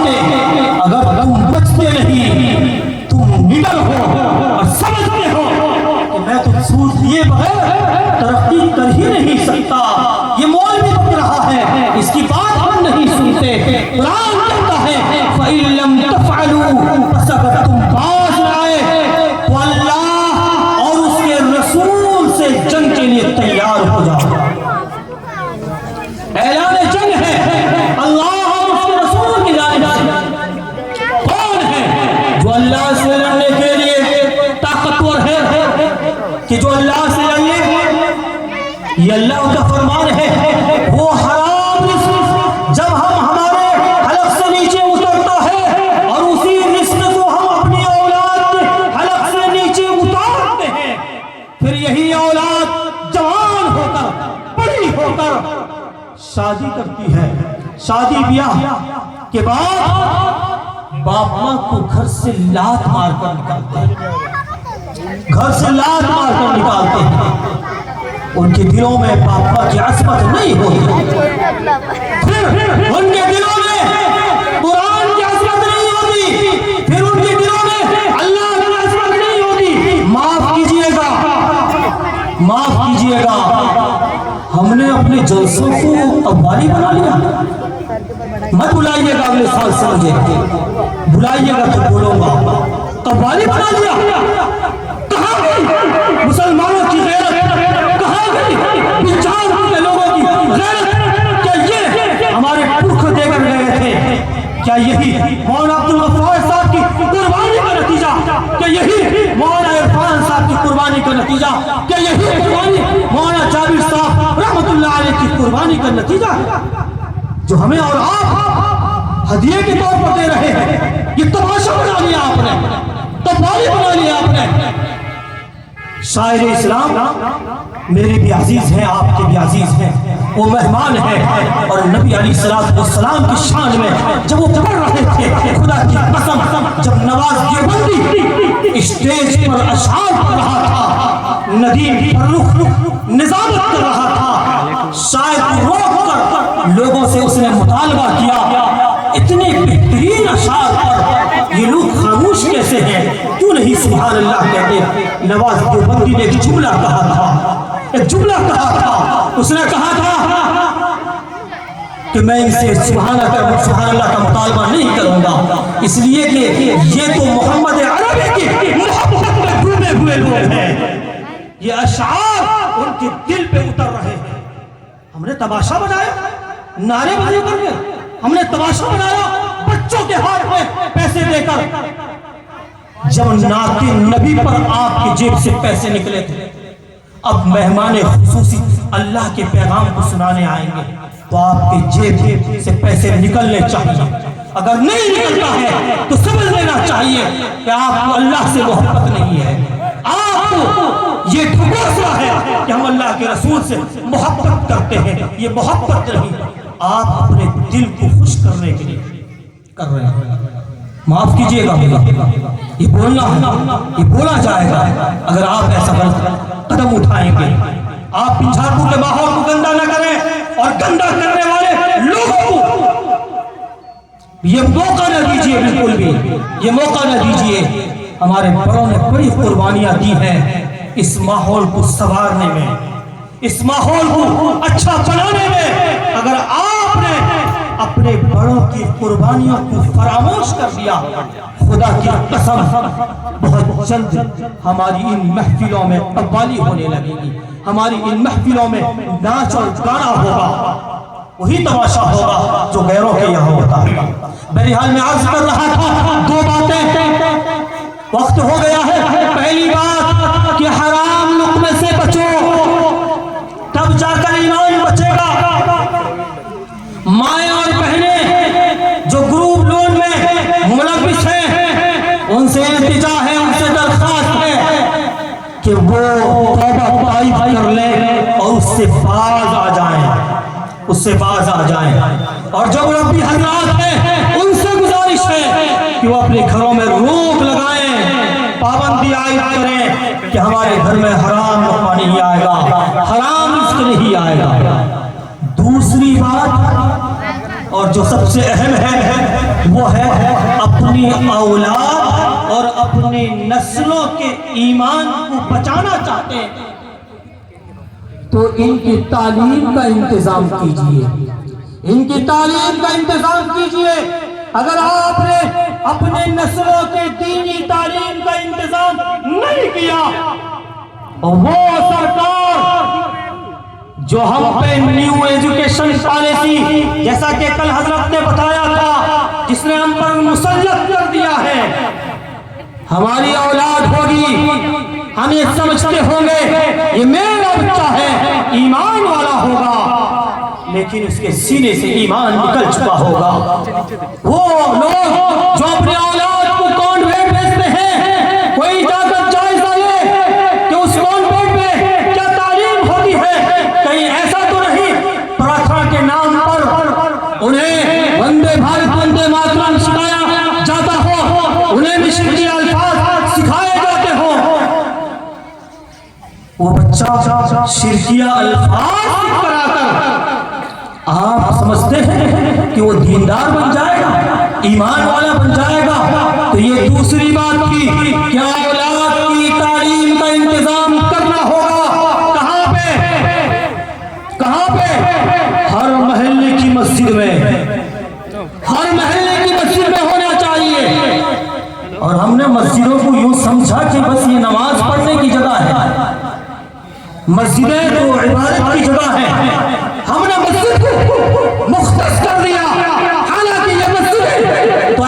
बचते, अगर तुम बचते नहीं, तुम निडर हो और समझते हो कि मैं तो सूद दिए बगैर तरक्की कर ही नहीं सकता। ये मौलवी बक रहा है, इसकी बात हम नहीं सुनते। कुरान कहता है फ़इन लम तफ़अलू, बस अगर तुम बाज आए तो अल्लाह और उसके रसूल से जंग के लिए तैयार हो जाओ। ऐलान जंग है अल्लाह और उसके रसूल की जानिब से। कौन है जो अल्लाह से लड़ने के लिए ताकतवर है कि जो अल्लाह से लड़े? ये अल्लाह का फरमान है। वो हराम रिस्क जब हम हमारे हलक से नीचे उतरता है और उसी रिस्क को हम अपनी औलाद के हलक से नीचे उतारते हैं, फिर यही औलाद जवान होकर बड़ी होकर शादी करती है। शादी ब्याह के बाद बाप माँ को घर से लात मारकर निकालते हैं, घर से लात मारकर निकालते हैं। उनके दिलों में बापा की असमत नहीं होती, फिर उनके दिलों में कुरान की असमत नहीं होती, फिर उनके दिलों में अल्लाह की असमत नहीं होती। माफ कीजिएगा, माफ कीजिएगा, हमने अपने जलसों को कव्वाली बना लिया। मत बुलाइएगा अगले साल से मुझे, बुलाइएगा तो बोलूंगा। कव्वाली बना लिया, कहाँ गई मुसलमानों की गैरत, कहाँ गई विचार के लोगों की गैरत? क्या ये हमारे पुरख देकर गए थे? क्या यही मौलाना अब्दुल गफ्फार साहब की कुर्बानी का नतीजा? क्या यही मौलाना इरफान साहब की कुर्बानी का नतीजा? क्या यही कुर्बानी मौलाना जाबिर साहब रहमतुल्लाह अलैह की कुर्बानी का नतीजा जो हमें और आप हदिये के तौर पर दे रहे हैं? ये तमाशा बना लिया आपने, कव्वाली बना लिया आपने। शायर इस्लाम मेरे भी अजीज हैं, आपके भी अजीज हैं, वो मेहमान है। और नबी अलैहिस्सलाम की शान में जब वो पढ़ रहे थे, खुदा की कसम, जब नवाज देवबंदी स्टेज पर अशआर पढ़ रहा था, नदीम फर्रुख निजामत कर रहा था, शायद रोक कर लोगों से उसने मुतालबा किया, इतने बेहतरीन अशआर पर ये लोग खामोश कैसे हैं? क्यों नहीं सुभान अल्लाह कहते? नवाज देवबंदी ने एक जुमला कहा था, एक जुमला कहा था। उसने कहा था कि मैं इनसे सुभान अल्लाह का मुतालबा नहीं करूंगा, इसलिए कि ये तो मोहम्मद अरबी की मोहब्बत में डूबे हुए लोग हैं। ये अशआर उनके दिल पे उतर रहे हैं। हमने तमाशा बनाया, नारेबाजी करके हमने तमाशा बनाया, बच्चों के हाथ में पैसे देकर। जब नाते नबी पर आपके जेब से पैसे निकले थे, अब मेहमान खुसूसी अल्लाह के पैगाम को सुनाने आएंगे तो आपके जेब से पैसे निकलने चाहिए। अगर नहीं निकलता है तो समझ लेना चाहिए कि आपको अल्लाह से मोहब्बत नहीं है, आपको ये ठुकरा है कि हम अल्लाह के रसूल से मोहब्बत करते हैं। ये मोहब्बत नहीं, आप अपने दिल को खुश करने के लिए कर रहे हैं। माफ कीजिएगा, ये बोलना ये बोला जाएगा अगर आप ऐसा कदम उठाएंगे। आप पिंझारपुर के माहौल को गंदा न करें और गंदा करने वाले लोगों को ये मौका न दीजिए, बिल्कुल भी ये मौका न दीजिए। हमारे बड़ों ने बड़ी कुर्बानियां दी हैं इस माहौल को संवारने में, इस माहौल को अच्छा बनाने में। अगर आपने अपने बड़ों की कुर्बानियों को फरामोश कर दिया, खुदा की कसम बहुत जल्द हमारी इन महफिलों में कव्वाली होने लगेगी, हमारी इन महफिलों में नाच और गाना होगा, वही तमाशा होगा जो गैरों के यहाँ होता है। बहरहाल मैं अर्ज कर रहा था, दो बातें, वक्त हो गया है। पहली बात कि हराम लुक्मे से बचो, तब जाकर ईमान बचेगा। माएँ और बहनें जो ग्रुप लोन में मुलविस हैं, उनसे इल्तिजा है, उनसे दरख्वास्त है कि वो तौबा ताइब कर लें और उससे बाज आ जाएं, उससे बाज आ जाएं। और जो रब्बी हजरात हैं उनसे गुजारिश है कि वो अपने घरों में रोक लगाएं, पाबंदी आयद करें कि हमारे घर में हराम लुक्मा नहीं आएगा, हराम रिज़्क़ नहीं आएगा। दूसरी बात, और जो सबसे अहम है वो है अपनी औलाद और अपनी नस्लों के ईमान को बचाना चाहते हैं तो इनकी तालीम का इंतजाम कीजिए, इनकी तालीम का इंतजाम कीजिए। अगर आपने अपने नस्लों के दीनी तालीम का इंतजाम नहीं किया वो सरकार जो हम पे न्यू एजुकेशन पॉलिसी जैसा कि कल हजरत ने बताया था जिसने हम पर मुसल्लत कर दिया है, हमारी औलाद होगी, हम ये समझते होंगे ये मेरा बच्चा है, ईमान वाला होगा, लेकिन उसके सीने से ईमान निकल चुका होगा। वो लोग जो अपने औलाद को कॉन्वेंट भेजते हैं कोई जाकर जायजा ले कि उस कॉन्वेंट में क्या तालीम होती है, कहीं ऐसा तो नहीं प्रार्थना के नाम पर उन्हें वंदे भारत वंदे मातरम सिखाया जाता हो, उन्हें मिशनरी अल्फाज सिखाए जाते हो, वो बच्चा शिरकिया अल्फाज कराकर आप समझते हैं कि वो दीनदार बन जाएगा, ईमान वाला बन जाएगा। तो ये दूसरी बात की क्या औलाद की तालीम का इंतजाम करना होगा। कहां पे हर महल्ले की मस्जिद में, हर महल्ले की मस्जिद में होना चाहिए। और हमने मस्जिदों को यूं समझा कि बस ये नमाज पढ़ने की जगह है, मस्जिदें तो इबादत की जगह है, हमने मस्जिद को मुख्तस कर दिया, हालांकि ये मस्जिद तो